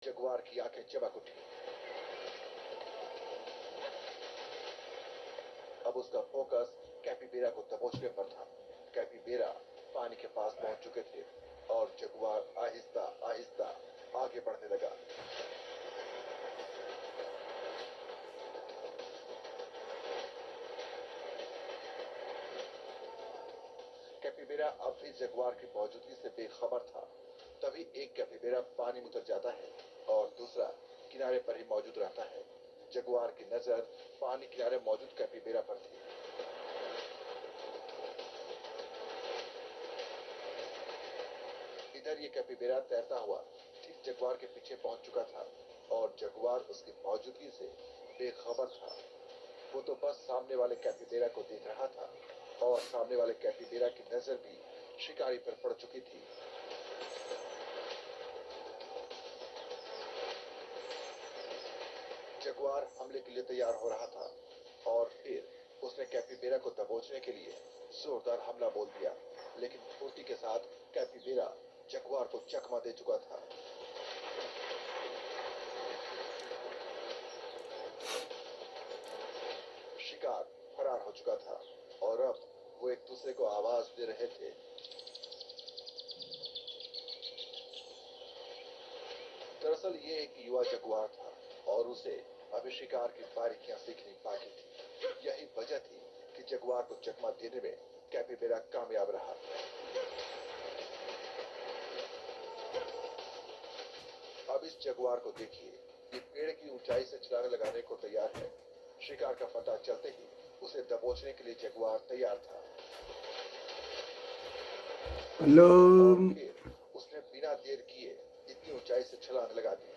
Jaguar की आंखें चमक उठी। अब उसका फोकस कैपिबेरा को दबोचने पर था। कैपिबेरा पानी के पास पहुंच चुके थे और जगुआर आहिस्ता आहिस्ता आगे बढ़ने लगा। कैपिबेरा अब भी जगुआर की मौजूदगी से बेखबर था। तभी एक कैपिबेरा पानी में उतर जाता है और दूसरा किनारे पर ही मौजूद रहता है। जगुआर की नजर पानी किनारे मौजूद कैपिबेरा पर थी। इधर ये कैपिबेरा तैरता हुआ ठीक जगुआर के पीछे पहुंच चुका था और जगुआर उसकी मौजूदगी से बेखबर था। वो तो बस सामने वाले कैपिबेरा को देख रहा था और सामने वाले कैपिबेरा की नजर भी शिकारी पर पड़ चुकी थी। जगुआर हमले के लिए तैयार हो रहा था और फिर उसने कैपिबेरा को दबोचने के लिए जोरदार हमला बोल दिया, लेकिन फुर्ती के साथ कैपिबेरा जगुआर को चकमा दे चुका था। शिकार फरार हो चुका था और अब वो एक दूसरे को आवाज दे रहे थे। दरअसल ये एक युवा जगुआर था और उसे अभी शिकार की बारीकियां सीखनी बाकी थी। यही वजह थी कि जगुआर को चकमा देने में कैपिबेरा कामयाब रहा। अब इस जगुआर को देखिए, ये पेड़ की ऊंचाई से छलांग लगाने को तैयार है। शिकार का पता चलते ही उसे दबोचने के लिए जगुआर तैयार था। हेलो। और फिर उसने बिना देर किए इतनी ऊंचाई से छलांग लगा दी।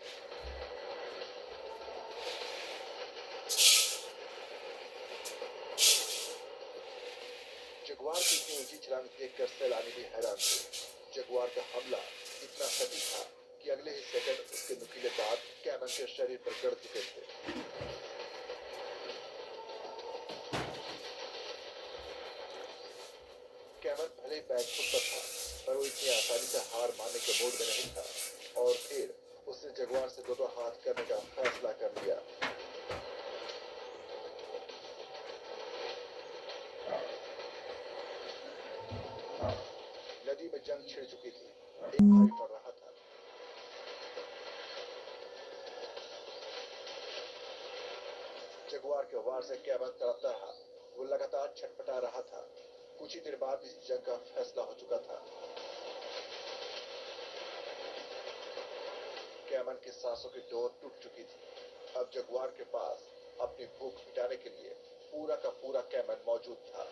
जगुआर की इतनी ऊंची छलांग देखकर सैलानी भी हैरान थे। जगुआर का हमला इतना सटीक था कि अगले ही सेकंड उसके नुकीले दांत कैमन के शरीर पर गड़ चुके थे। कैमन भले ही बैकफुट पर था, पर वो इतनी आसानी से हार मानने के मूड में नहीं था और फिर उसने जगुआर से दो हाथ करने का फैसला कर लिया। नदी में जंग छिड़ चुकी थी। एक भारी पड़ रहा था। जगुआर के वार से कैमन तड़पता रहा। वो लगातार छटपटा रहा था। कुछ ही देर बाद इस जंग का फैसला हो चुका था। कैमन की सांसों की डोर टूट चुकी थी। अब जगुआर के पास अपनी भूख मिटाने के लिए पूरा का पूरा कैमन मौजूद था।